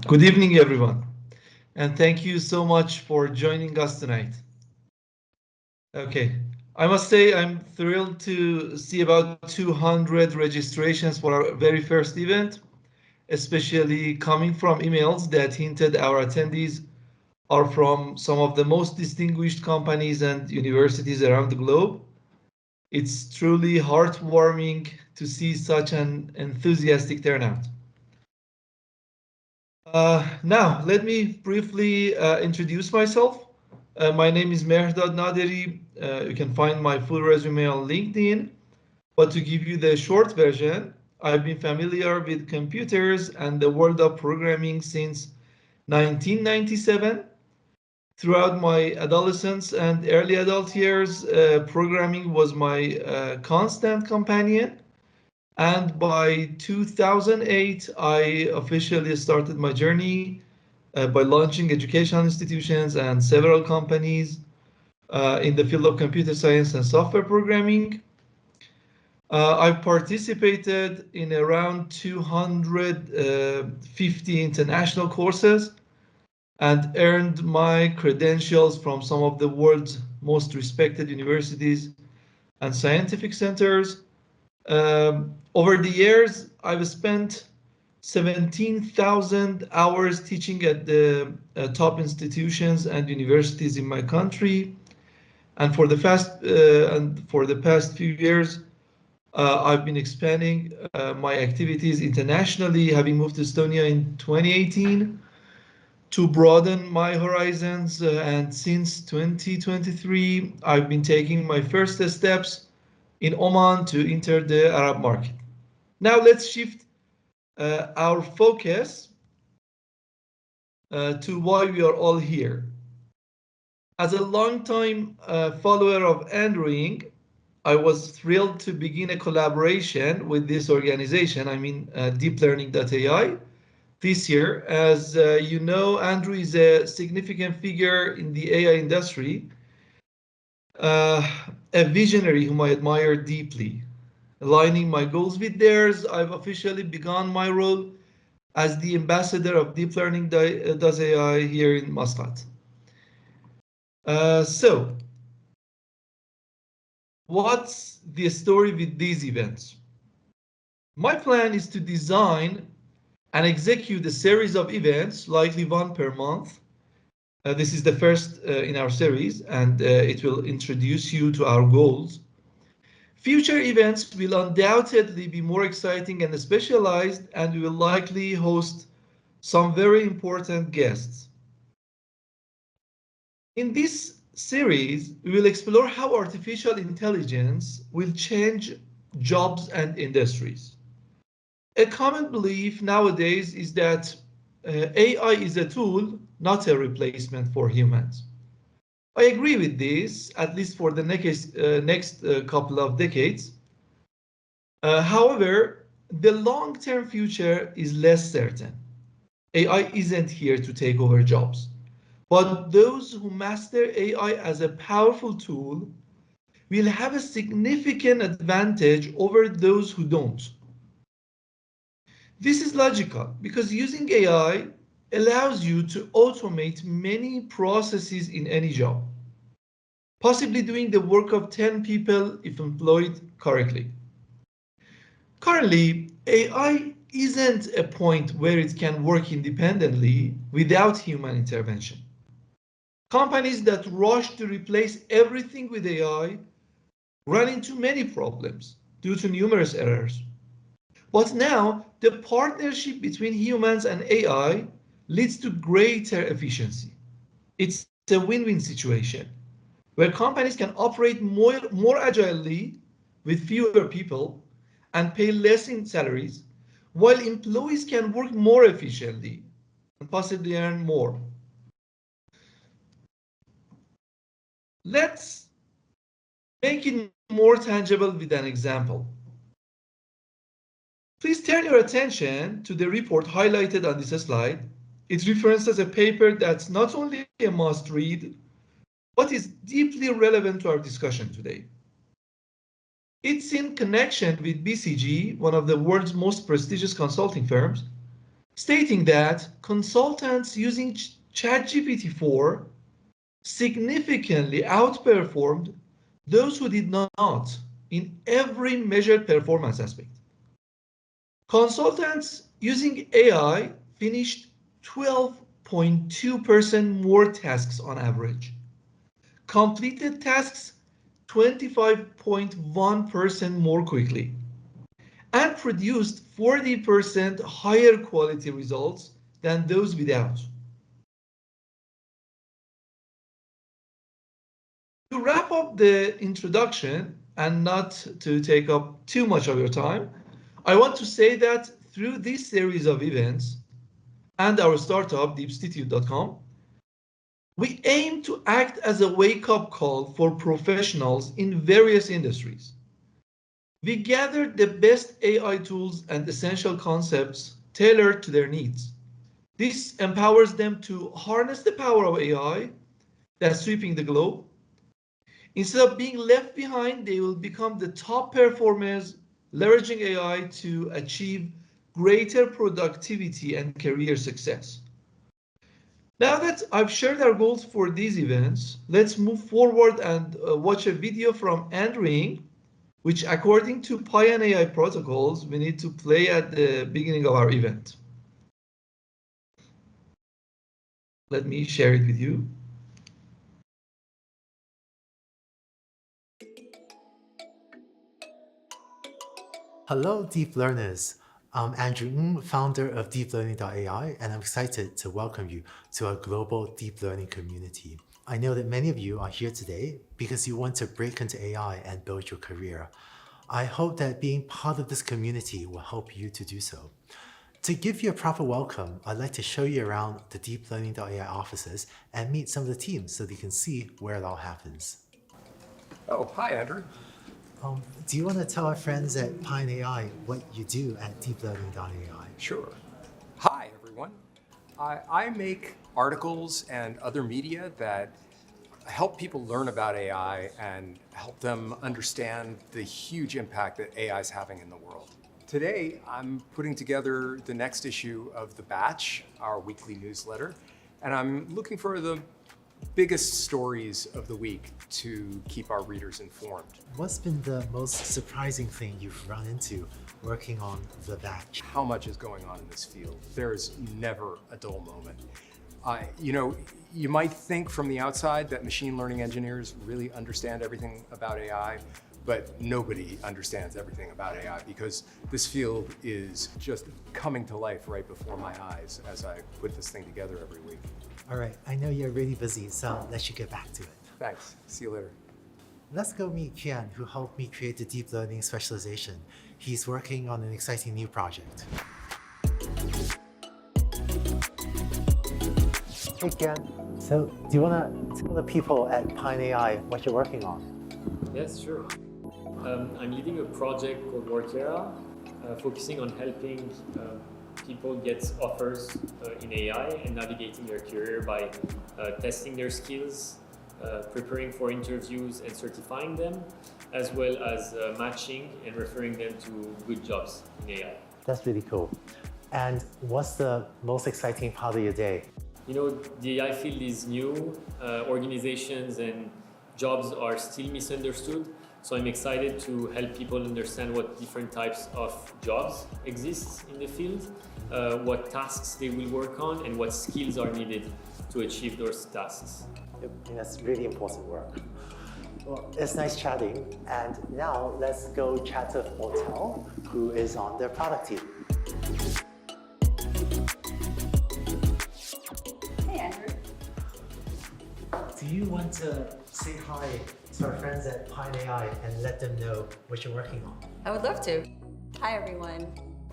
Good evening, everyone, and thank you so much for joining us tonight. Okay, I must say I'm thrilled to see about 200 registrations for our very first event, especially coming from emails that hinted our attendees are from some of the most distinguished companies and universities around the globe. It's truly heartwarming to see such an enthusiastic turnout. Now, let me briefly introduce myself. My name is Mehrdad Naderi. You can find my full resume on LinkedIn. But to give you the short version, I've been familiar with computers and the world of programming since 1997. Throughout my adolescence and early adult years, programming was my constant companion. And by 2008, I officially started my journey by launching educational institutions and several companies in the field of computer science and software programming. I've participated in around 250 international courses and earned my credentials from some of the world's most respected universities and scientific centers. Over the years, I've spent 17,000 hours teaching at the top institutions and universities in my country. And for the past few years, I've been expanding my activities internationally, having moved to Estonia in 2018 to broaden my horizons. And since 2023, I've been taking my first steps in Oman to enter the Arab market. Now let's shift our focus to why we are all here. As a longtime follower of Android, I was thrilled to begin a collaboration with this organization, DeepLearning.ai, this year. As you know, Andrew is a significant figure in the AI industry, a visionary whom I admire deeply. Aligning my goals with theirs, I've officially begun my role as the ambassador of DeepLearning.ai here in Muscat. So, what's the story with these events? My plan is to design and execute a series of events, likely one per month. This is the first in our series, and it will introduce you to our goals. Future events will undoubtedly be more exciting and specialized, and we will likely host some very important guests. In this series, we will explore how artificial intelligence will change jobs and industries. A common belief nowadays is that AI is a tool, not a replacement for humans. I agree with this, at least for the next couple of decades. However, the long-term future is less certain. AI isn't here to take over jobs, but those who master AI as a powerful tool will have a significant advantage over those who don't. This is logical because using AI allows you to automate many processes in any job, possibly doing the work of 10 people if employed correctly. Currently, AI isn't a point where it can work independently without human intervention. Companies that rush to replace everything with AI run into many problems due to numerous errors. But now, the partnership between humans and AI leads to greater efficiency. It's a win-win situation where companies can operate more agilely with fewer people and pay less in salaries, while employees can work more efficiently and possibly earn more. Let's make it more tangible with an example. Please turn your attention to the report highlighted on this slide. It references a paper that's not only a must read, but is deeply relevant to our discussion today. It's in connection with BCG, one of the world's most prestigious consulting firms, stating that consultants using ChatGPT-4 significantly outperformed those who did not in every measured performance aspect. Consultants using AI finished 12.2% more tasks on average, completed tasks 25.1% more quickly, and produced 40% higher quality results than those without. To wrap up the introduction and not to take up too much of your time, I want to say that through this series of events and our startup, deepstitute.com, we aim to act as a wake-up call for professionals in various industries. We gathered the best AI tools and essential concepts tailored to their needs. This empowers them to harness the power of AI that's sweeping the globe. Instead of being left behind, they will become the top performers, leveraging AI to achieve greater productivity and career success. Now that I've shared our goals for these events, let's move forward and watch a video from Andrew, which according to Pi and AI protocols, we need to play at the beginning of our event. Let me share it with you. Hello, deep learners. I'm Andrew Ng, founder of DeepLearning.ai, and I'm excited to welcome you to our global deep learning community. I know that many of you are here today because you want to break into AI and build your career. I hope that being part of this community will help you to do so. To give you a proper welcome, I'd like to show you around the DeepLearning.ai offices and meet some of the teams so that you can see where it all happens. Oh, hi, Andrew. Do you want to tell our friends at Pi and AI what you do at DeepLearning.ai? Sure. Hi, everyone. I make articles and other media that help people learn about AI and help them understand the huge impact that AI is having in the world. Today, I'm putting together the next issue of The Batch, our weekly newsletter, and I'm looking for the biggest stories of the week to keep our readers informed. What's been the most surprising thing you've run into working on The Batch? How much is going on in this field? There's never a dull moment. You might think from the outside that machine learning engineers really understand everything about AI, but nobody understands everything about AI because this field is just coming to life right before my eyes as I put this thing together every week. All right, I know you're really busy, so I'll let you get back to it. Thanks. See you later. Let's go meet Kian, who helped me create the deep learning specialization. He's working on an exciting new project. Hey Kian, so do you want to tell the people at Pi and AI what you're working on? Yes, sure. I'm leading a project called Workera, focusing on helping people get offers in AI and navigating their career by testing their skills, preparing for interviews and certifying them, as well as matching and referring them to good jobs in AI. That's really cool. And what's the most exciting part of your day? You know, the AI field is new, organizations and jobs are still misunderstood. So I'm excited to help people understand what different types of jobs exist in the field, what tasks they will work on, and what skills are needed to achieve those tasks. Yep, that's really important work. Well, it's nice chatting, and now let's go chat to Hotel, who is on their product team. Hey, Andrew. Do you want to say hi to our friends at Pi and AI and let them know what you're working on? I would love to. Hi, everyone.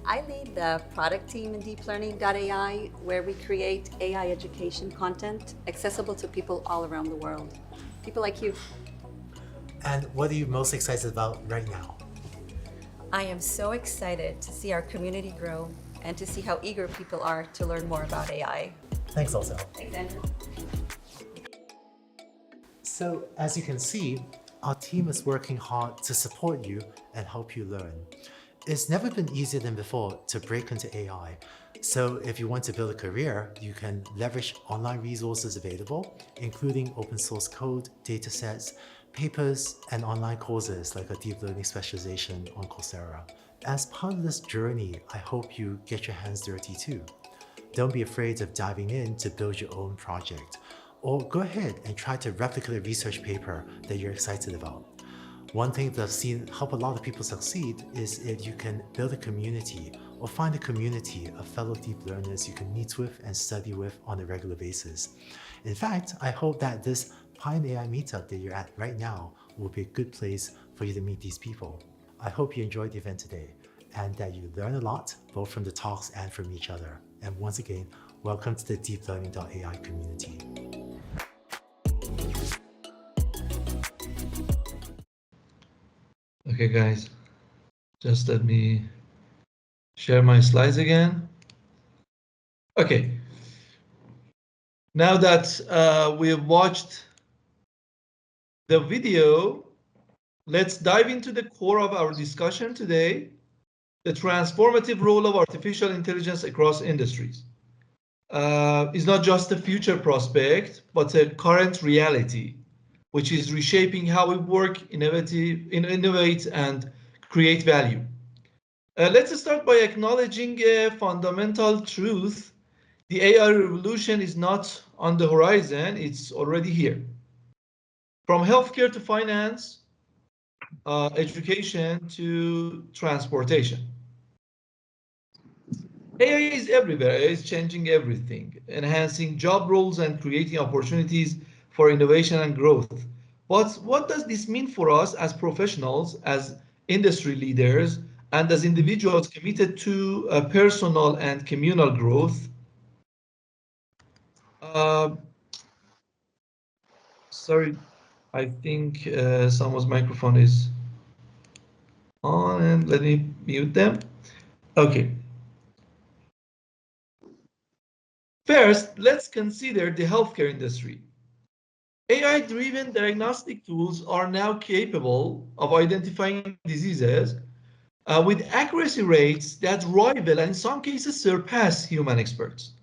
I lead the product team in DeepLearning.ai, where we create AI education content accessible to people all around the world. People like you. And what are you most excited about right now? I am so excited to see our community grow and to see how eager people are to learn more about AI. Thanks, Hotel. Thanks, Andrew. So, as you can see, our team is working hard to support you and help you learn. It's never been easier than before to break into AI. So if you want to build a career, you can leverage online resources available, including open source code, datasets, papers, and online courses like a deep learning specialization on Coursera. As part of this journey, I hope you get your hands dirty too. Don't be afraid of diving in to build your own project, or go ahead and try to replicate a research paper that you're excited about. One thing that I've seen help a lot of people succeed is if you can build a community or find a community of fellow deep learners you can meet with and study with on a regular basis. In fact, I hope that this Pine AI meetup that you're at right now will be a good place for you to meet these people. I hope you enjoyed the event today and that you learn a lot both from the talks and from each other. And once again, welcome to the DeepLearning.ai community. Okay, guys, just let me share my slides again. Okay, now that we have watched the video, let's dive into the core of our discussion today, the transformative role of artificial intelligence across industries. Is not just a future prospect, but a current reality, which is reshaping how we work, innovate, and create value. Let's start by acknowledging a fundamental truth. The AI revolution is not on the horizon, it's already here. From healthcare to finance, education to transportation. AI is everywhere. AI is changing everything, enhancing job roles and creating opportunities for innovation and growth. But what does this mean for us as professionals, as industry leaders, and as individuals committed to personal and communal growth? Uh, Sorry, I think someone's microphone is on, and let me mute them. Okay. First, let's consider the healthcare industry. AI-driven diagnostic tools are now capable of identifying diseases with accuracy rates that rival and in some cases surpass human experts.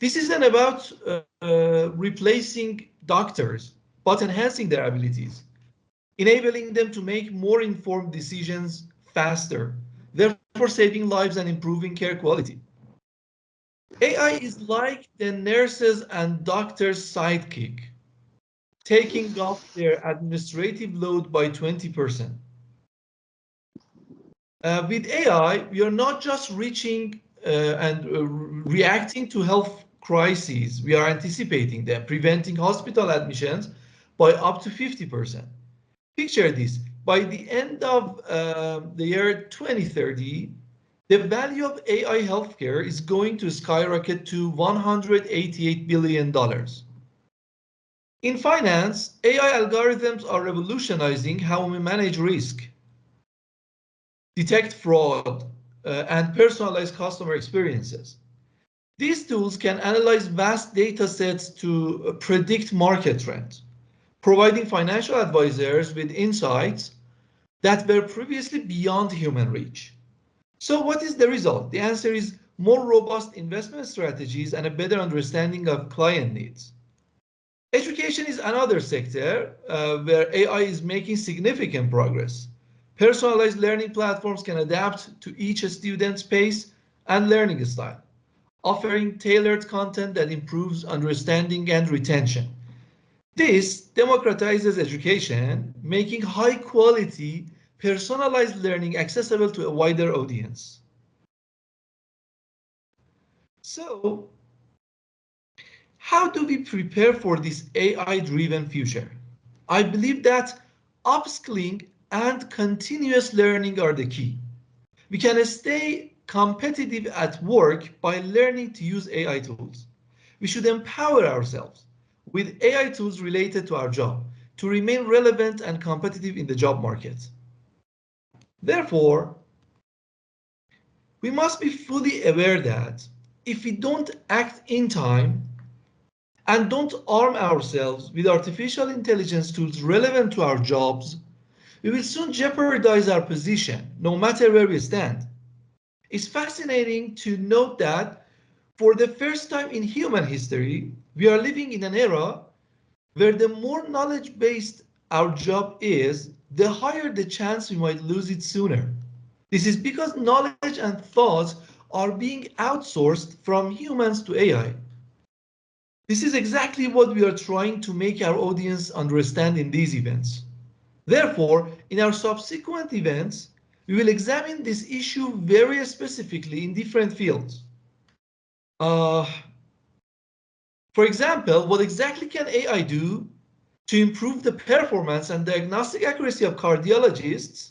This isn't about replacing doctors, but enhancing their abilities, enabling them to make more informed decisions faster, therefore saving lives and improving care quality. AI is like the nurses and doctors' sidekick, taking off their administrative load by 20%. With AI, we are not just reaching and reacting to health crises, we are anticipating them, preventing hospital admissions by up to 50%. Picture this, by the end of the year 2030, the value of AI healthcare is going to skyrocket to $188 billion. In finance, AI algorithms are revolutionizing how we manage risk, detect fraud, and personalize customer experiences. These tools can analyze vast data sets to predict market trends, providing financial advisors with insights that were previously beyond human reach. So what is the result? The answer is more robust investment strategies and a better understanding of client needs. Education is another sector where AI is making significant progress. Personalized learning platforms can adapt to each student's pace and learning style, offering tailored content that improves understanding and retention. This democratizes education, making high quality, personalized learning accessible to a wider audience. So, how do we prepare for this AI-driven future? I believe that upskilling and continuous learning are the key. We can stay competitive at work by learning to use AI tools. We should empower ourselves with AI tools related to our job to remain relevant and competitive in the job market. Therefore, we must be fully aware that if we don't act in time and don't arm ourselves with artificial intelligence tools relevant to our jobs, we will soon jeopardize our position, no matter where we stand. It's fascinating to note that for the first time in human history, we are living in an era where the more knowledge-based our job is, the higher the chance we might lose it sooner. This is because knowledge and thoughts are being outsourced from humans to AI. This is exactly what we are trying to make our audience understand in these events. Therefore, in our subsequent events, we will examine this issue very specifically in different fields. Uh, for example, what exactly can AI do to improve the performance and diagnostic accuracy of cardiologists?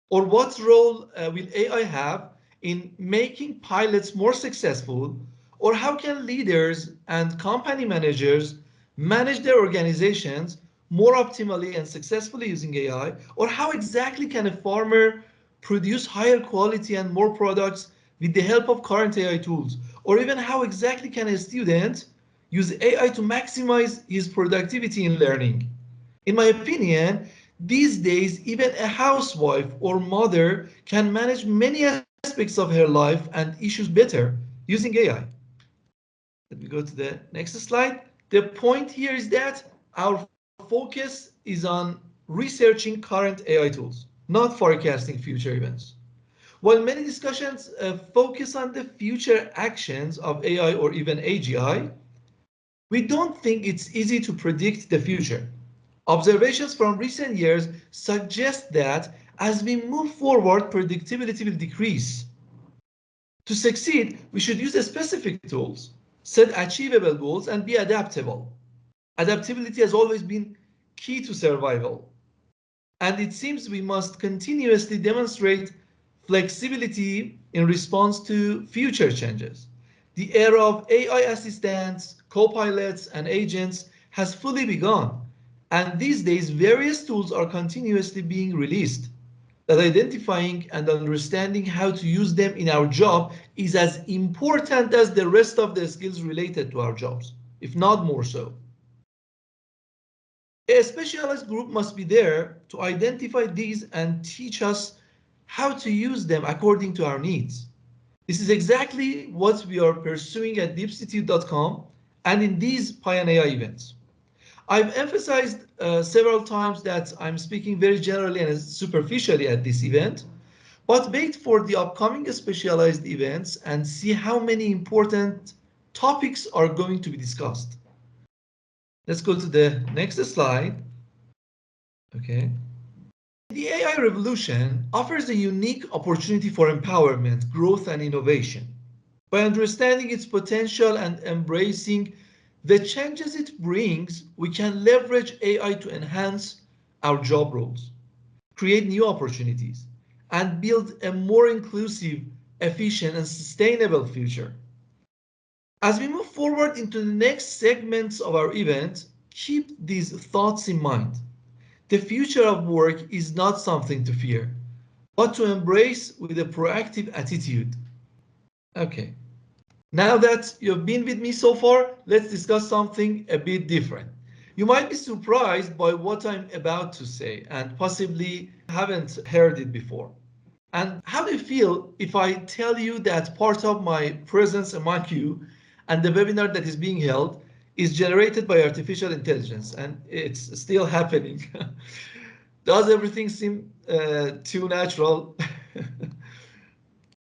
Or what role will AI have in making pilots more successful? Or how can leaders and company managers manage their organizations more optimally and successfully using AI? Or how exactly can a farmer produce higher quality and more products with the help of current AI tools? Or even how exactly can a student use AI to maximize his productivity in learning? In my opinion, these days, even a housewife or mother can manage many aspects of her life and issues better using AI. Let me go to the next slide. The point here is that our focus is on researching current AI tools, not forecasting future events. While many discussions focus on the future actions of AI or even AGI, we don't think it's easy to predict the future. Observations from recent years suggest that as we move forward, predictability will decrease. To succeed, we should use specific tools, set achievable goals, and be adaptable. Adaptability has always been key to survival, and it seems we must continuously demonstrate flexibility in response to future changes. The era of AI assistants, co-pilots, and agents has fully begun, and these days various tools are continuously being released. That identifying and understanding how to use them in our job is as important as the rest of the skills related to our jobs, if not more so. A specialized group must be there to identify these and teach us how to use them according to our needs. This is exactly what we are pursuing at deepstitute.com and in these Pioneer events. I've emphasized several times that I'm speaking very generally and superficially at this event, but wait for the upcoming specialized events and see how many important topics are going to be discussed. Let's go to the next slide. Okay. The AI revolution offers a unique opportunity for empowerment, growth, and innovation. By understanding its potential and embracing the changes it brings, we can leverage AI to enhance our job roles, create new opportunities, and build a more inclusive, efficient, and sustainable future. As we move forward into the next segments of our event, keep these thoughts in mind. The future of work is not something to fear, but to embrace with a proactive attitude. Okay. Now that you've been with me so far, let's discuss something a bit different. You might be surprised by what I'm about to say and possibly haven't heard it before. And how do you feel if I tell you that part of my presence among you and the webinar that is being held is generated by artificial intelligence and it's still happening? Does everything seem too natural?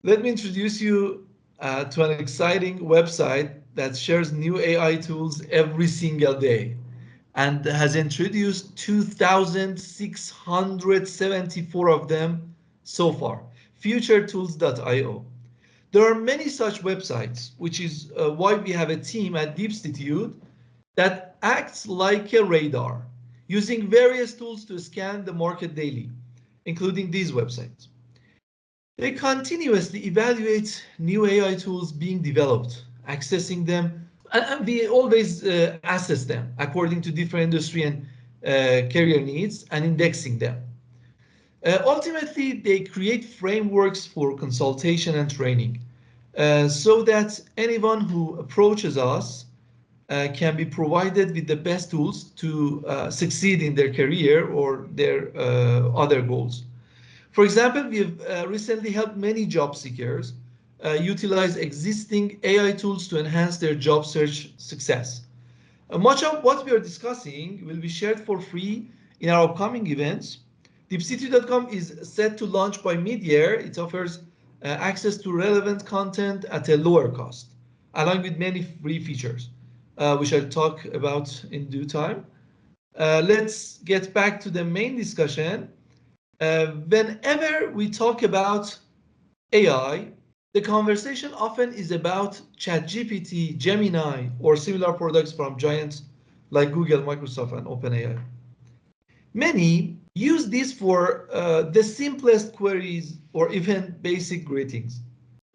Let me introduce you to an exciting website that shares new AI tools every single day and has introduced 2,674 of them so far, futuretools.io. There are many such websites, which is why we have a team at Deep Institute that acts like a radar, using various tools to scan the market daily, including these websites. They continuously evaluate new AI tools being developed, accessing them, and we always assess them according to different industry and career needs and indexing them. Ultimately, they create frameworks for consultation and training so that anyone who approaches us can be provided with the best tools to succeed in their career or their other goals. For example, we've recently helped many job seekers utilize existing AI tools to enhance their job search success. Much of what we are discussing will be shared for free in our upcoming events. Deepcity.com is set to launch by mid-year. It offers access to relevant content at a lower cost, along with many free features, which I'll talk about in due time. Let's get back to the main discussion. Whenever we talk about AI, the conversation often is about ChatGPT, Gemini, or similar products from giants like Google, Microsoft, and OpenAI. Many use these for the simplest queries or even basic greetings.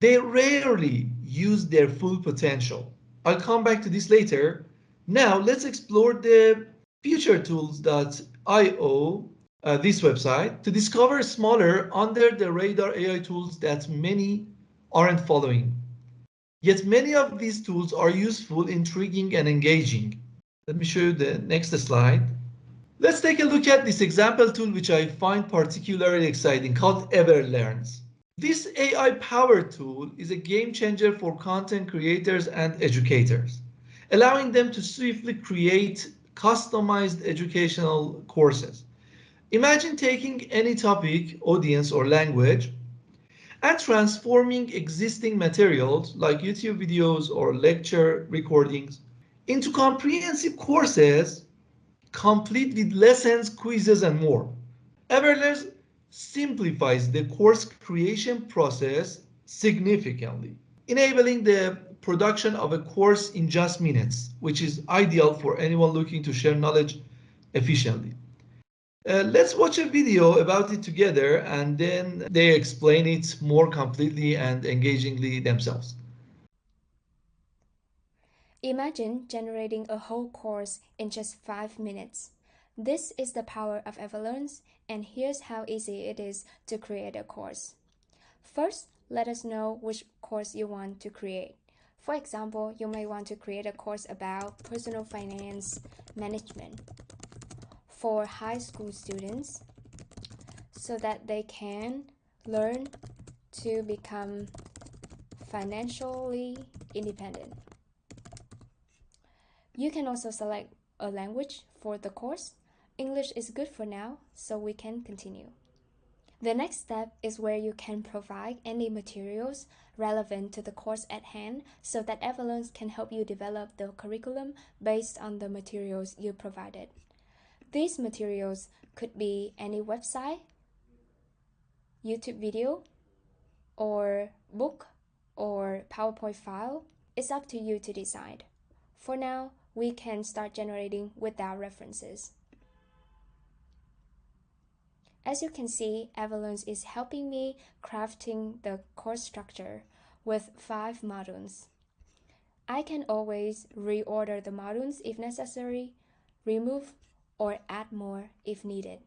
They rarely use their full potential. I'll come back to this later. Now let's explore the futuretools.io, this website, to discover smaller, under the radar AI tools that many aren't following. Yet many of these tools are useful, intriguing, and engaging. Let me show you the next slide. Let's take a look at this example tool, which I find particularly exciting, called Everlearns. This AI-powered tool is a game changer for content creators and educators, allowing them to swiftly create customized educational courses. Imagine taking any topic, audience, or language and transforming existing materials like YouTube videos or lecture recordings into comprehensive courses complete with lessons, quizzes, and more. Everlearn simplifies the course creation process significantly, enabling the production of a course in just minutes, which is ideal for anyone looking to share knowledge efficiently. Let's watch a video about it together, and then they explain it more completely and engagingly themselves. Imagine generating a whole course in just 5 minutes. This is the power of Everlearns, and here's how easy it is to create a course. First, let us know which course you want to create. For example, you may want to create a course about personal finance management for high school students so that they can learn to become financially independent. You can also select a language for the course. English is good for now, so we can continue. The next step is where you can provide any materials relevant to the course at hand so that Everlearns can help you develop the curriculum based on the materials you provided. These materials could be any website, YouTube video, or book, or PowerPoint file. It's up to you to decide. For now, we can start generating without references. As you can see, Everlearns is helping me crafting the course structure with 5 modules. I can always reorder the modules if necessary, remove or add more if needed.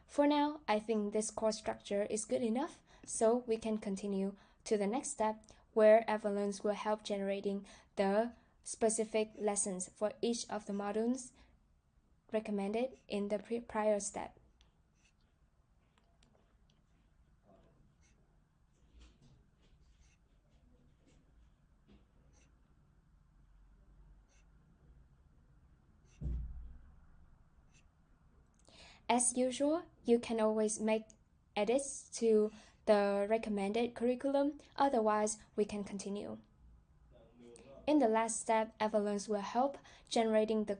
For now, I think this course structure is good enough, so we can continue to the next step where Everlearns will help generating the specific lessons for each of the modules recommended in the prior step. As usual, you can always make edits to the recommended curriculum, otherwise we can continue. In the last step, Everlearns will help generating the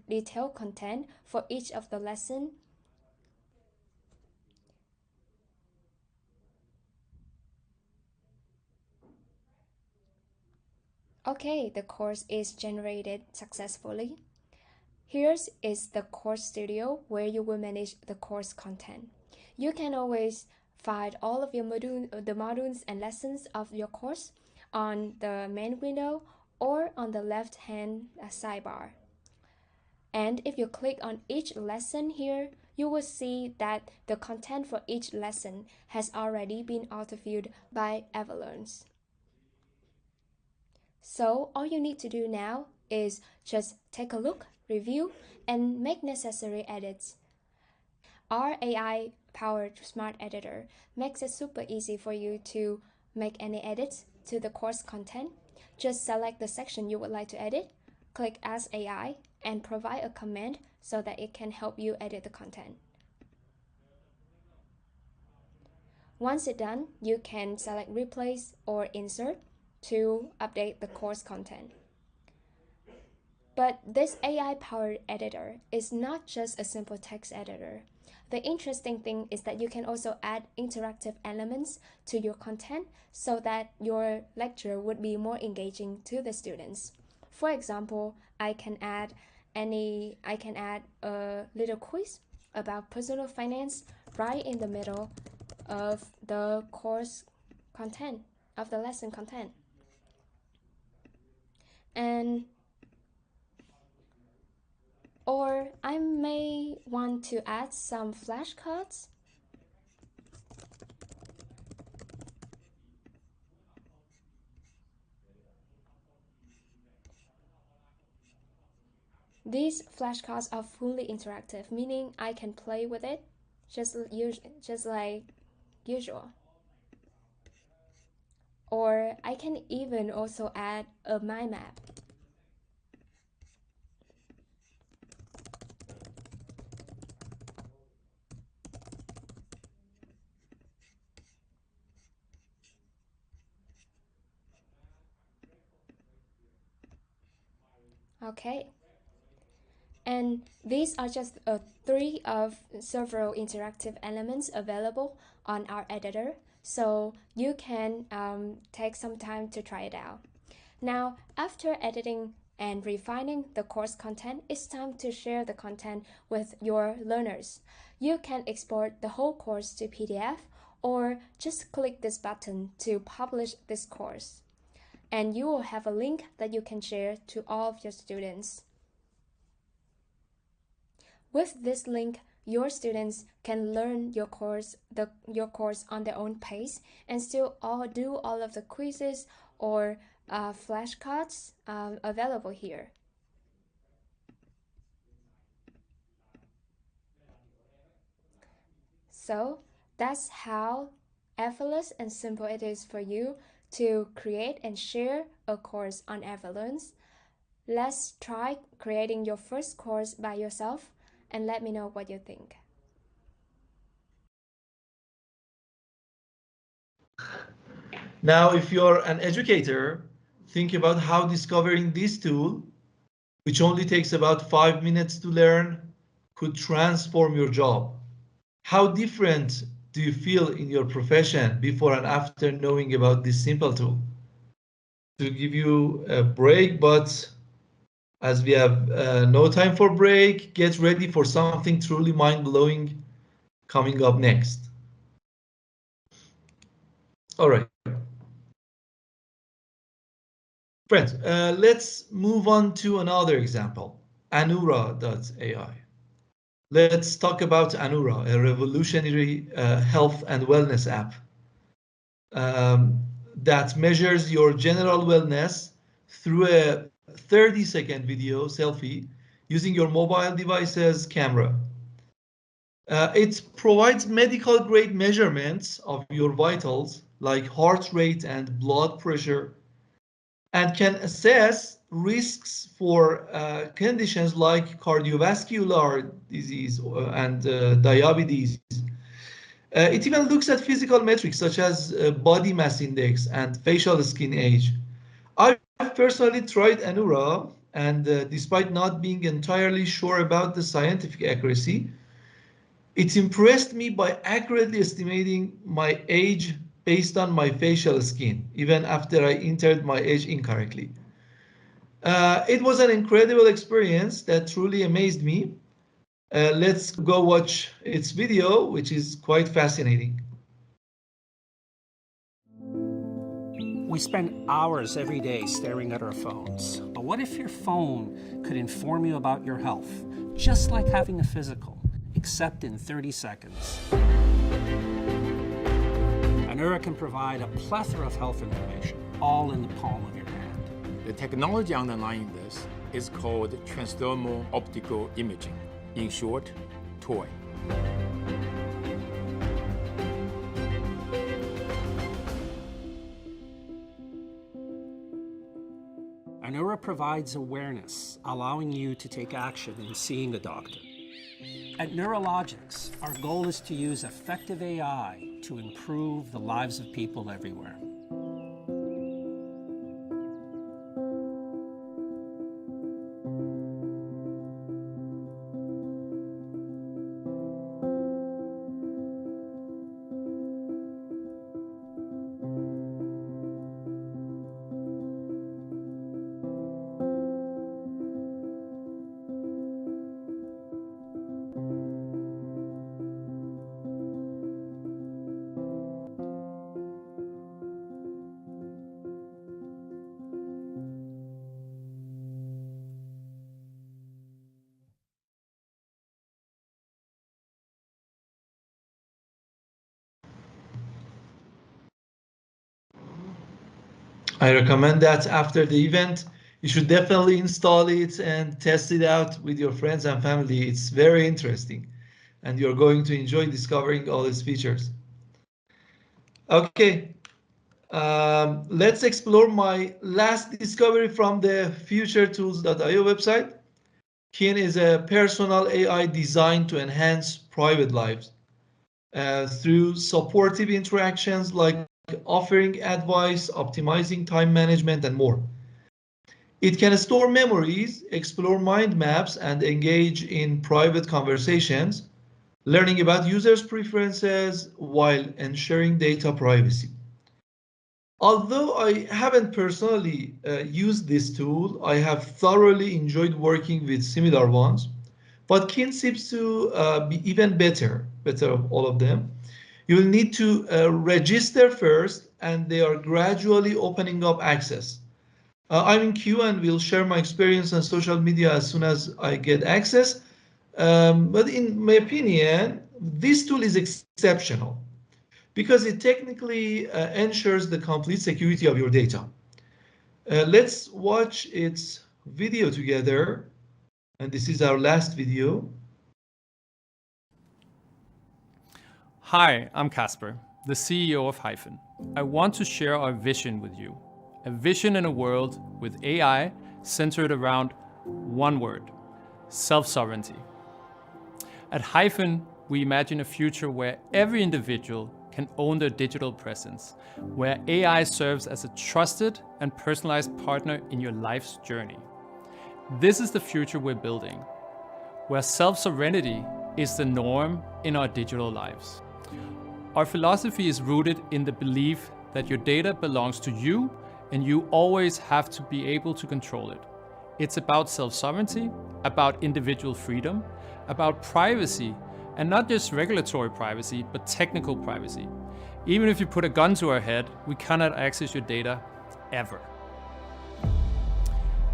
detailed content for each of the lesson. Okay, the course is generated successfully. Here is the course studio where you will manage the course content. You can always find all of your the modules and lessons of your course on the main window or on the left-hand sidebar. And if you click on each lesson here, you will see that the content for each lesson has already been auto-filled by Everlearns. So all you need to do now is just take a look, review, and make necessary edits. Our AI-powered smart editor makes it super easy for you to make any edits to the course content. Just select the section you would like to edit, click Ask AI, and provide a command so that it can help you edit the content. Once it's done, you can select Replace or Insert to update the course content. But this AI-powered editor is not just a simple text editor. The interesting thing is that you can also add interactive elements to your content so that your lecture would be more engaging to the students. For example, I can add a little quiz about personal finance right in the middle of the course content, of the lesson content. Or I may want to add some flashcards. These flashcards are fully interactive, meaning I can play with it just like usual. Or I can even also add a mind map. Okay. And these are just three of several interactive elements available on our editor, so you can take some time to try it out. Now, after editing and refining the course content, it's time to share the content with your learners. You can export the whole course to PDF or just click this button to publish this course. And you will have a link that you can share to all of your students. With this link, your students can learn your course on their own pace and still do all of the quizzes or flashcards available here. So that's how effortless and simple it is for you to create and share a course on Everlearns. Let's try creating your first course by yourself and let me know what you think. Now, if you're an educator, think about how discovering this tool, which only takes about 5 minutes to learn, could transform your job. How different do you feel in your profession before and after knowing about this simple tool? To give you a break, but as we have no time for break, get ready for something truly mind-blowing coming up next. All right. Friends, let's move on to another example, Anura.ai. Let's talk about Anura, a revolutionary health and wellness app that measures your general wellness through a 30-second video selfie using your mobile device's camera. It provides medical-grade measurements of your vitals like heart rate and blood pressure, and can assess risks for conditions like cardiovascular disease and diabetes. It even looks at physical metrics such as body mass index and facial skin age. I've personally tried Anura, and despite not being entirely sure about the scientific accuracy, it impressed me by accurately estimating my age based on my facial skin, even after I entered my age incorrectly. It was an incredible experience that truly amazed me. Let's go watch its video, which is quite fascinating. We spend hours every day staring at our phones. But what if your phone could inform you about your health, just like having a physical, except in 30 seconds? Anura can provide a plethora of health information, all in the palm of your hand. The technology underlying this is called transdermal optical imaging, in short, TOI. Anura provides awareness, allowing you to take action in seeing a doctor. At Neurologics, our goal is to use effective AI to improve the lives of people everywhere. I recommend that after the event, you should definitely install it and test it out with your friends and family. It's very interesting, and you're going to enjoy discovering all its features. Okay, let's explore my last discovery from the futuretools.io website. Kin is a personal AI designed to enhance private lives through supportive interactions like offering advice, optimizing time management, and more. It can store memories, explore mind maps, and engage in private conversations, learning about users' preferences while ensuring data privacy. Although I haven't personally used this tool, I have thoroughly enjoyed working with similar ones, but Kin seems to be even better of all of them. You will need to register first, and they are gradually opening up access. I'm in queue and will share my experience on social media as soon as I get access. But in my opinion, this tool is exceptional because it technically ensures the complete security of your data. Let's watch its video together. And this is our last video. Hi, I'm Casper, the CEO of Hyphen. I want to share our vision with you. A vision in a world with AI centered around one word: self-sovereignty. At Hyphen, we imagine a future where every individual can own their digital presence, where AI serves as a trusted and personalized partner in your life's journey. This is the future we're building, where self-sovereignty is the norm in our digital lives. Our philosophy is rooted in the belief that your data belongs to you and you always have to be able to control it. It's about self-sovereignty, about individual freedom, about privacy, and not just regulatory privacy, but technical privacy. Even if you put a gun to our head, we cannot access your data ever.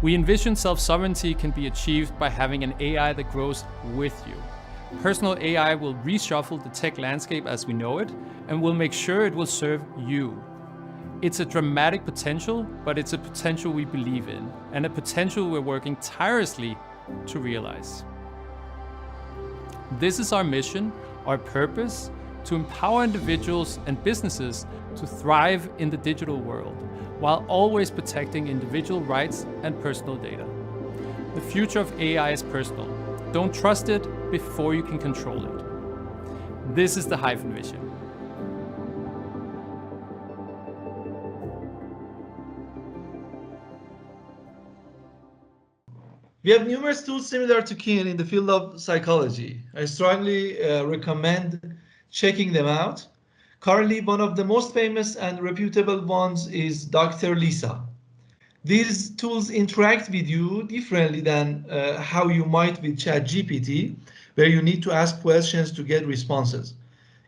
We envision self-sovereignty can be achieved by having an AI that grows with you. Personal AI will reshuffle the tech landscape as we know it and will make sure it will serve you. It's a dramatic potential, but it's a potential we believe in and a potential we're working tirelessly to realize. This is our mission, our purpose, to empower individuals and businesses to thrive in the digital world, while always protecting individual rights and personal data. The future of AI is personal. Don't trust it before you can control it. This is the Hyphen vision. We have numerous tools similar to Kin in the field of psychology. I strongly recommend checking them out. Currently, one of the most famous and reputable ones is Dr. Lisa. These tools interact with you differently than how you might with ChatGPT, where you need to ask questions to get responses.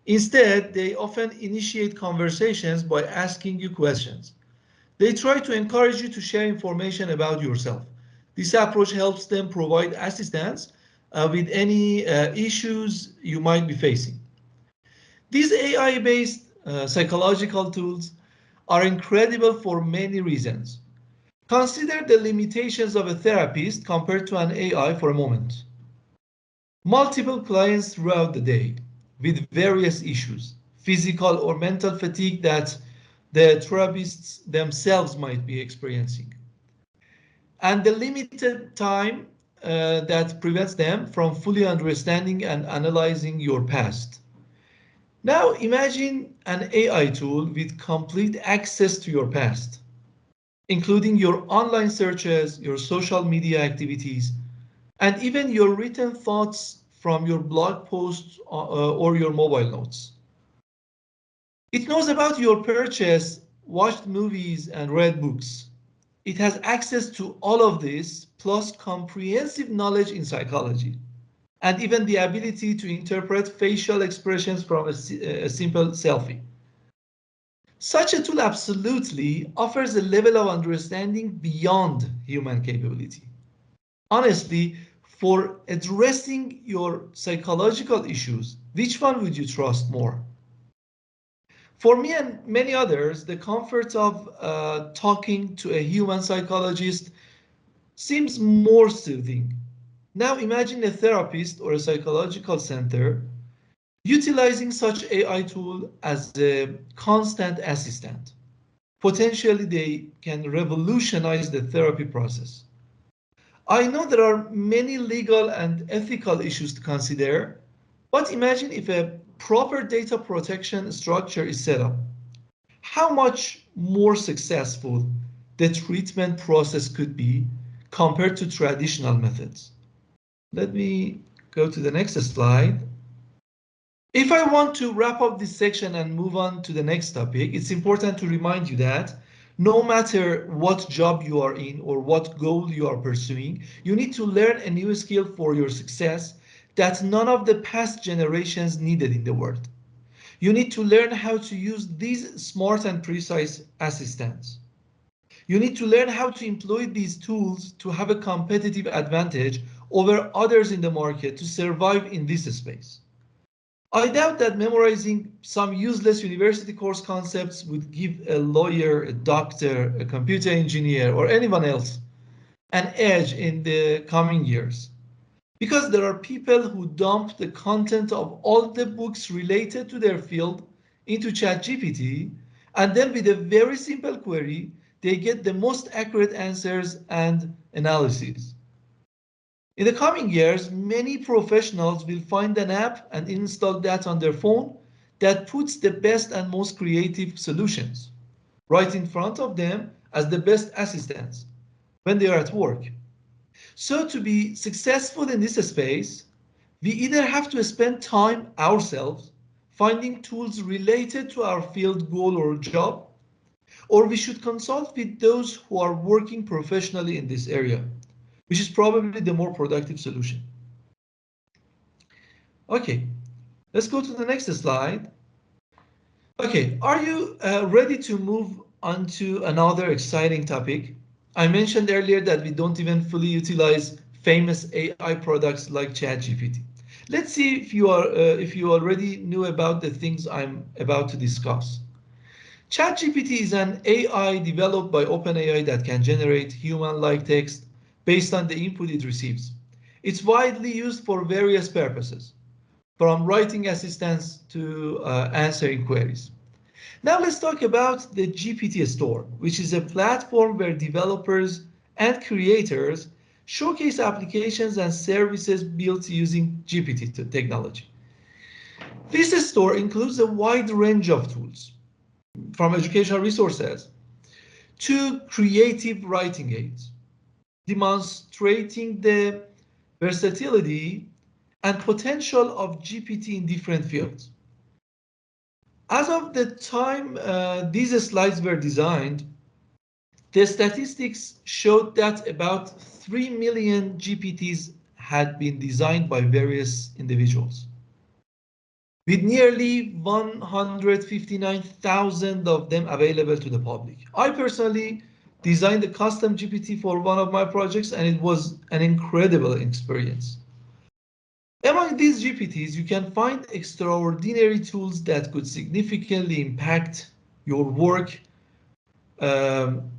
Instead, they often initiate conversations by asking you questions. They try to encourage you to share information about yourself. This approach helps them provide assistance with any issues you might be facing. These AI-based psychological tools are incredible for many reasons. Consider the limitations of a therapist compared to an AI for a moment. Multiple clients throughout the day with various issues, physical or mental fatigue that the therapists themselves might be experiencing, and the limited time that prevents them from fully understanding and analyzing your past. Now imagine an AI tool with complete access to your past, including your online searches, your social media activities, and even your written thoughts from your blog posts or your mobile notes. It knows about your purchase, watched movies, and read books. It has access to all of this, plus comprehensive knowledge in psychology, and even the ability to interpret facial expressions from a simple selfie. Such a tool absolutely offers a level of understanding beyond human capability. Honestly, for addressing your psychological issues, which one would you trust more? For me and many others, the comfort of talking to a human psychologist seems more soothing. Now imagine a therapist or a psychological center utilizing such AI tool as a constant assistant. Potentially they can revolutionize the therapy process. I know there are many legal and ethical issues to consider, but imagine if a proper data protection structure is set up. How much more successful the treatment process could be compared to traditional methods. Let me go to the next slide. If I want to wrap up this section and move on to the next topic, it's important to remind you that no matter what job you are in or what goal you are pursuing, you need to learn a new skill for your success that none of the past generations needed in the world. You need to learn how to use these smart and precise assistants. You need to learn how to employ these tools to have a competitive advantage over others in the market to survive in this space. I doubt that memorizing some useless university course concepts would give a lawyer, a doctor, a computer engineer, or anyone else an edge in the coming years. Because there are people who dump the content of all the books related to their field into ChatGPT, and then with a very simple query, they get the most accurate answers and analyses. In the coming years, many professionals will find an app and install that on their phone that puts the best and most creative solutions right in front of them as the best assistants when they are at work. So to be successful in this space, we either have to spend time ourselves finding tools related to our field goal or job, or we should consult with those who are working professionally in this area, which is probably the more productive solution. Okay, let's go to the next slide. Okay, are you ready to move on to another exciting topic? I mentioned earlier that we don't even fully utilize famous AI products like ChatGPT. Let's see if you already knew about the things I'm about to discuss. ChatGPT is an AI developed by OpenAI that can generate human-like text based on the input it receives. It's widely used for various purposes, from writing assistants to answering queries. Now let's talk about the GPT Store, which is a platform where developers and creators showcase applications and services built using GPT technology. This store includes a wide range of tools, from educational resources to creative writing aids, demonstrating the versatility and potential of GPT in different fields. As of the time these slides were designed, the statistics showed that about 3 million GPTs had been designed by various individuals, with nearly 159,000 of them available to the public. I personally designed a custom GPT for one of my projects, and it was an incredible experience. Among these GPTs, you can find extraordinary tools that could significantly impact your work, um,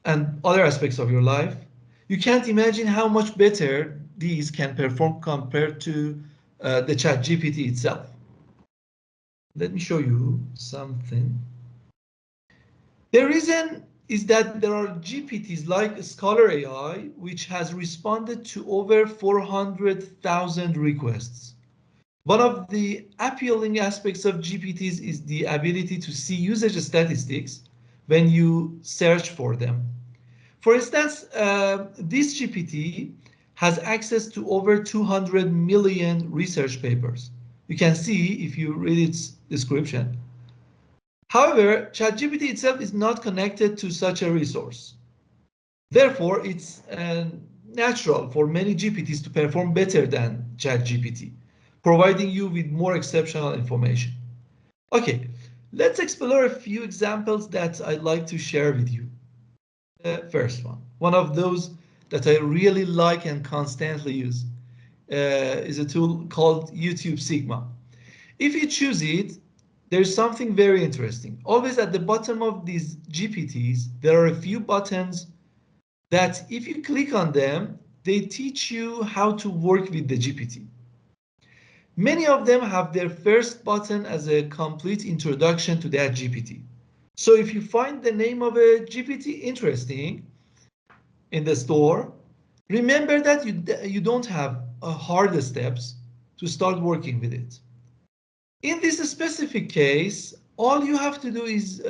and other aspects of your life, you can't imagine how much better these can perform compared to the ChatGPT itself. Let me show you something. The reason is that there are GPTs like Scholar AI, which has responded to over 400,000 requests. One of the appealing aspects of GPTs is the ability to see usage statistics when you search for them. For instance, this GPT has access to over 200 million research papers. You can see if you read its description. However, ChatGPT itself is not connected to such a resource. Therefore, it's natural for many GPTs to perform better than ChatGPT, providing you with more exceptional information. Okay, let's explore a few examples that I'd like to share with you. The first one of those that I really like and constantly use, is a tool called YouTube Sigma. If you choose it, there's something very interesting. Always at the bottom of these GPTs, there are a few buttons that if you click on them, they teach you how to work with the GPT. Many of them have their first button as a complete introduction to that GPT. So if you find the name of a GPT interesting in the store, remember that you don't have hard steps to start working with it. In this specific case, all you have to do is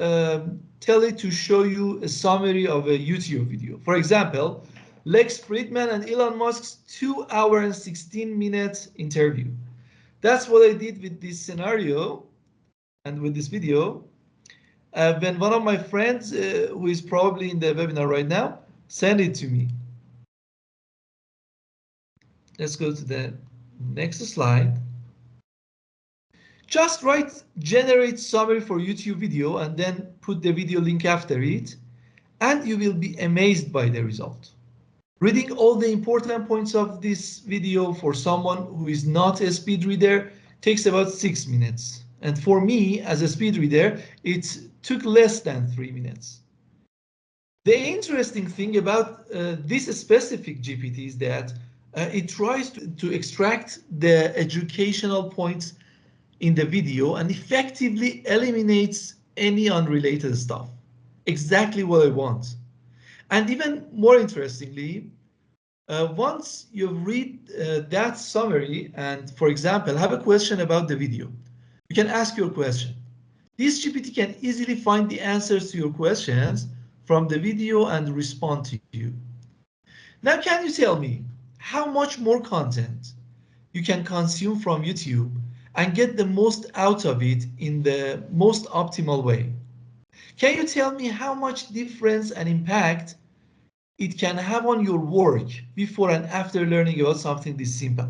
tell it to show you a summary of a YouTube video. For example, Lex Fridman and Elon Musk's 2-hour and 16-minute interview. That's what I did with this scenario and with this video. When one of my friends, who is probably in the webinar right now, sent it to me. Let's go to the next slide. Just write generate summary for YouTube video and then put the video link after it, and you will be amazed by the result. Reading all the important points of this video for someone who is not a speed reader takes about 6 minutes. And for me, as a speed reader, it took less than 3 minutes. The interesting thing about this specific GPT is that it tries to extract the educational points in the video and effectively eliminates any unrelated stuff. Exactly what I want. And even more interestingly, once you read that summary and, for example, have a question about the video, you can ask your question. This GPT can easily find the answers to your questions from the video and respond to you. Now, can you tell me how much more content you can consume from YouTube and get the most out of it in the most optimal way? Can you tell me how much difference and impact it can have on your work before and after learning about something this simple?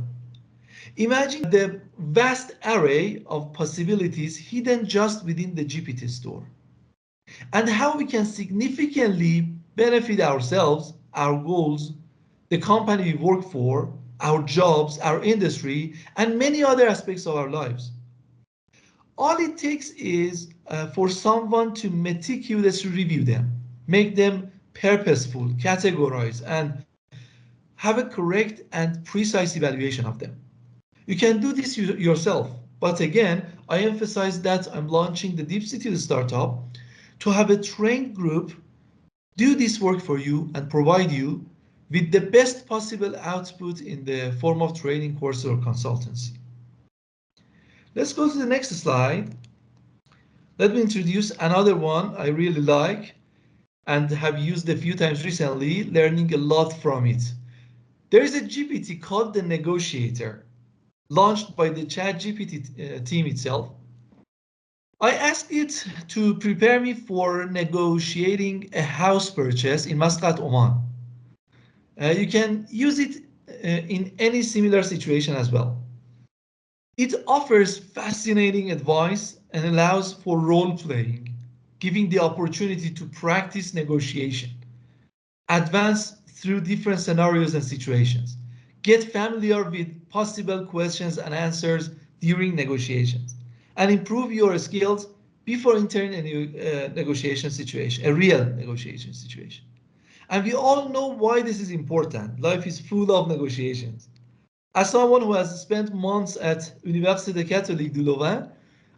Imagine the vast array of possibilities hidden just within the GPT store, and how we can significantly benefit ourselves, our goals, the company we work for, our jobs, our industry, and many other aspects of our lives. All it takes is for someone to meticulously review them, make them purposeful, categorize, and have a correct and precise evaluation of them. You can do this yourself, but again, I emphasize that I'm launching the Deep City startup to have a trained group do this work for you and provide you with the best possible output in the form of training course or consultancy. Let's go to the next slide. Let me introduce another one I really like and have used a few times recently, learning a lot from it. There is a GPT called the Negotiator, launched by the ChatGPT team itself. I asked it to prepare me for negotiating a house purchase in Muscat, Oman. You can use it in any similar situation as well. It offers fascinating advice and allows for role playing, giving the opportunity to practice negotiation, advance through different scenarios and situations, get familiar with possible questions and answers during negotiations, and improve your skills before entering a negotiation situation, a real negotiation situation. And we all know why this is important. Life is full of negotiations. As someone who has spent months at Université Catholique de Louvain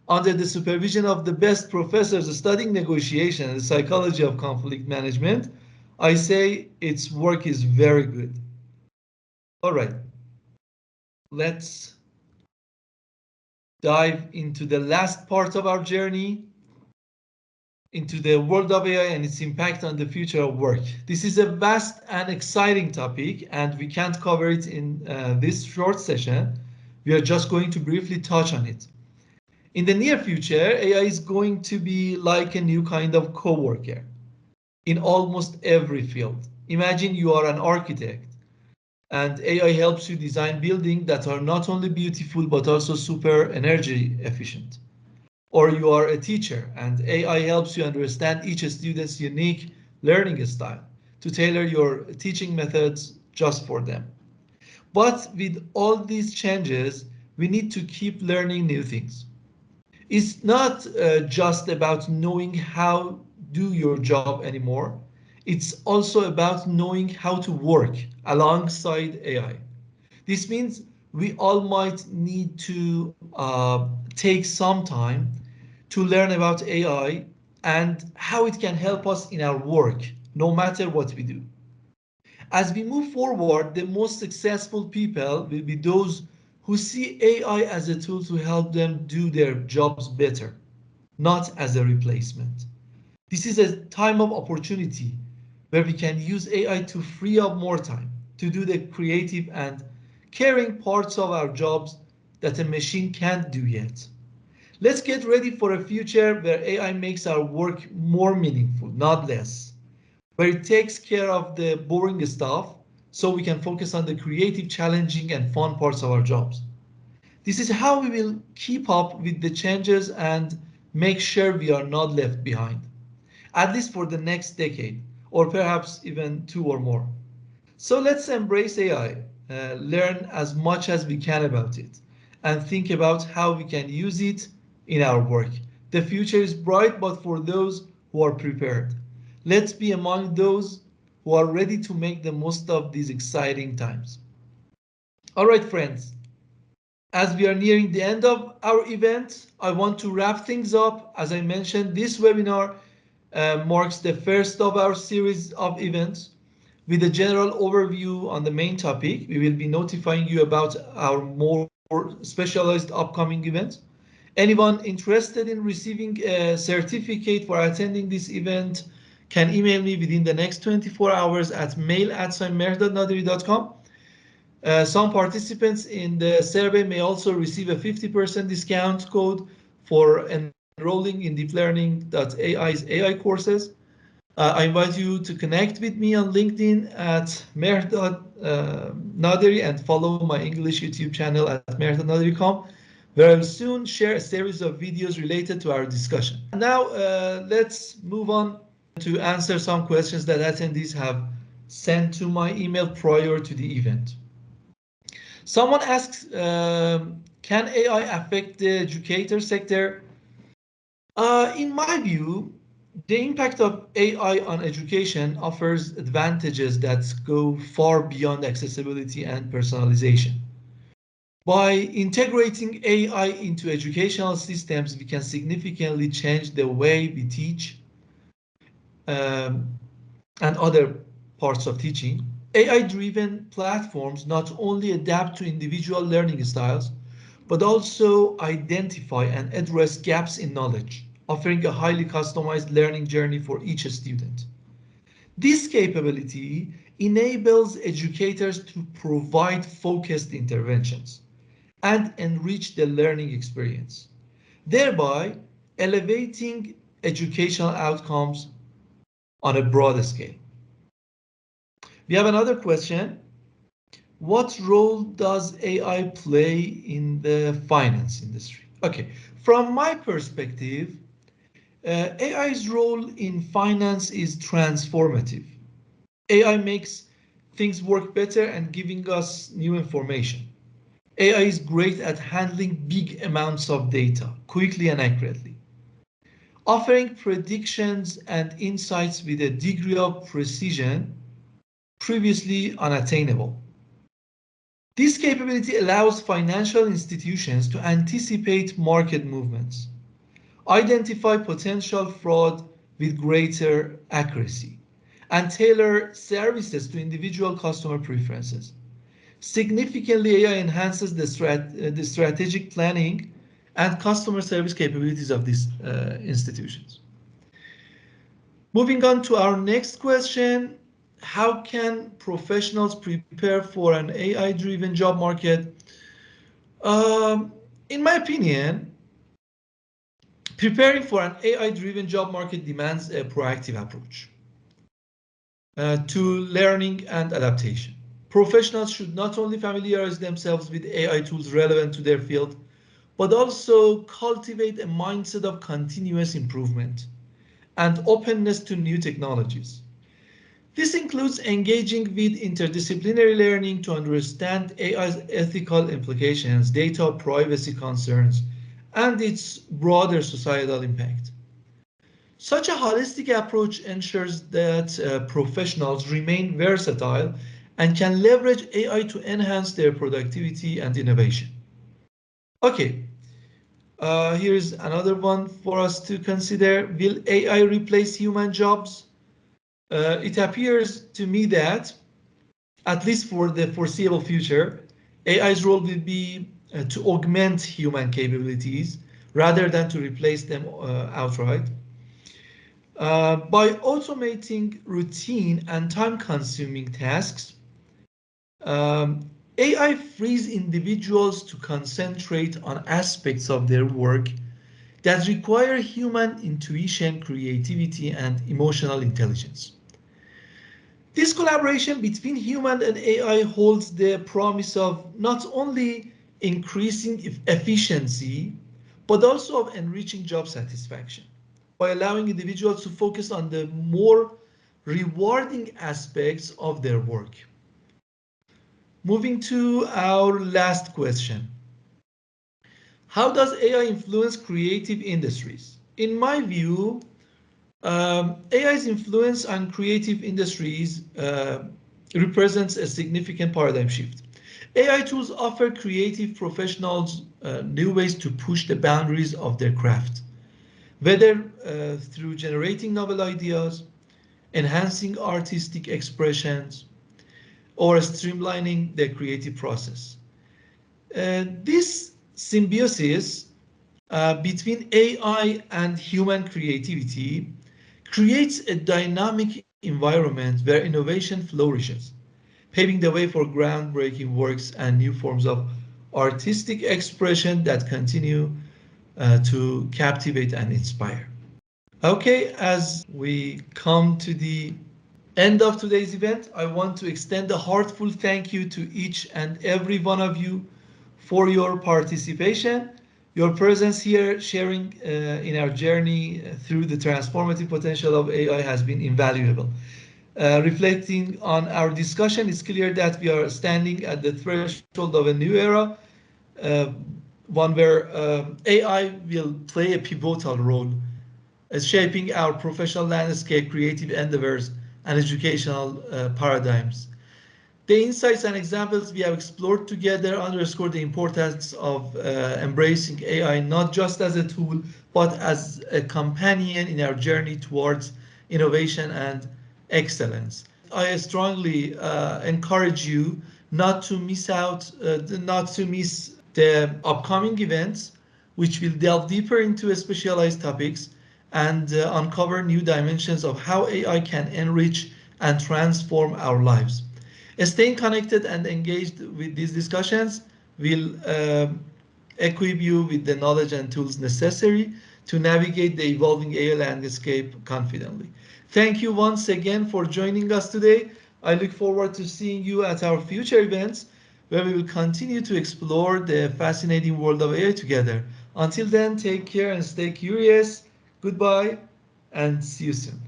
under the supervision of the best professors studying negotiation and the psychology of conflict management, I say its work is very good. All right, let's dive into the last part of our journey, into the world of AI and its impact on the future of work. This is a vast and exciting topic, and we can't cover it in this short session. We are just going to briefly touch on it. In the near future, AI is going to be like a new kind of coworker in almost every field. Imagine you are an architect and AI helps you design buildings that are not only beautiful but also super energy efficient. Or you are a teacher and AI helps you understand each student's unique learning style to tailor your teaching methods just for them. But with all these changes, we need to keep learning new things. It's not just about knowing how do your job anymore. It's also about knowing how to work alongside AI. This means we all might need to take some time to learn about AI and how it can help us in our work, no matter what we do. As we move forward, the most successful people will be those who see AI as a tool to help them do their jobs better, not as a replacement. This is a time of opportunity where we can use AI to free up more time to do the creative and caring parts of our jobs that a machine can't do yet. Let's get ready for a future where AI makes our work more meaningful, not less, where it takes care of the boring stuff so we can focus on the creative, challenging, and fun parts of our jobs. This is how we will keep up with the changes and make sure we are not left behind, at least for the next decade, or perhaps even two or more. So let's embrace AI, learn as much as we can about it, and think about how we can use it in our work. The future is bright, but for those who are prepared. Let's be among those who are ready to make the most of these exciting times. All right, friends. As we are nearing the end of our event, I want to wrap things up. As I mentioned, this webinar marks the first of our series of events with a general overview on the main topic. We will be notifying you about our more specialized upcoming events. Anyone interested in receiving a certificate for attending this event can email me within the next 24 hours at mail@mehrdadnaderi.com. Some participants in the survey may also receive a 50% discount code for enrolling in DeepLearning.ai's AI courses. I invite you to connect with me on LinkedIn at Mehrdad Naderi and follow my English YouTube channel at mehrdadnaderi.com, where I will soon share a series of videos related to our discussion. Now, let's move on to answer some questions that attendees have sent to my email prior to the event. Someone asks, can AI affect the educator sector? In my view, the impact of AI on education offers advantages that go far beyond accessibility and personalization. By integrating AI into educational systems, we can significantly change the way we teach and other parts of teaching. AI-driven platforms not only adapt to individual learning styles, but also identify and address gaps in knowledge, offering a highly customized learning journey for each student. This capability enables educators to provide focused interventions and enrich the learning experience, thereby elevating educational outcomes on a broader scale. We have another question. What role does AI play in the finance industry? Okay, from my perspective, AI's role in finance is transformative. AI makes things work better and giving us new information. AI is great at handling big amounts of data quickly and accurately. offering predictions and insights with a degree of precision previously unattainable. This capability allows financial institutions to anticipate market movements, identify potential fraud with greater accuracy, and tailor services to individual customer preferences. Significantly, AI enhances the strategic planning and customer service capabilities of these institutions. Moving on to our next question, how can professionals prepare for an AI-driven job market? In my opinion, preparing for an AI-driven job market demands a proactive approach to learning and adaptation. Professionals should not only familiarize themselves with AI tools relevant to their field, but also cultivate a mindset of continuous improvement and openness to new technologies. This includes engaging with interdisciplinary learning to understand AI's ethical implications, data privacy concerns, and its broader societal impact. Such a holistic approach ensures that professionals remain versatile and can leverage AI to enhance their productivity and innovation. Okay, here's another one for us to consider. Will AI replace human jobs? It appears to me that, at least for the foreseeable future, AI's role will be to augment human capabilities rather than to replace them outright. By automating routine and time-consuming tasks, AI frees individuals to concentrate on aspects of their work that require human intuition, creativity, and emotional intelligence. This collaboration between human and AI holds the promise of not only increasing efficiency, but also of enriching job satisfaction by allowing individuals to focus on the more rewarding aspects of their work. Moving to our last question. How does AI influence creative industries? In my view, AI's influence on creative industries represents a significant paradigm shift. AI tools offer creative professionals new ways to push the boundaries of their craft, whether through generating novel ideas, enhancing artistic expressions, or streamlining the creative process. This symbiosis between AI and human creativity creates a dynamic environment where innovation flourishes, paving the way for groundbreaking works and new forms of artistic expression that continue to captivate and inspire. Okay, as we come to the end of today's event, I want to extend a heartfelt thank you to each and every one of you for your participation. Your presence here, sharing in our journey through the transformative potential of AI has been invaluable. Reflecting on our discussion, it's clear that we are standing at the threshold of a new era, one where AI will play a pivotal role as shaping our professional landscape, creative endeavors, and educational paradigms. The insights and examples we have explored together underscore the importance of embracing AI not just as a tool, but as a companion in our journey towards innovation and excellence. I strongly encourage you not to miss the upcoming events, which will delve deeper into specialized topics and uncover new dimensions of how AI can enrich and transform our lives. Staying connected and engaged with these discussions will equip you with the knowledge and tools necessary to navigate the evolving AI landscape confidently. Thank you once again for joining us today. I look forward to seeing you at our future events, where we will continue to explore the fascinating world of AI together. Until then, take care and stay curious. Goodbye, and see you soon.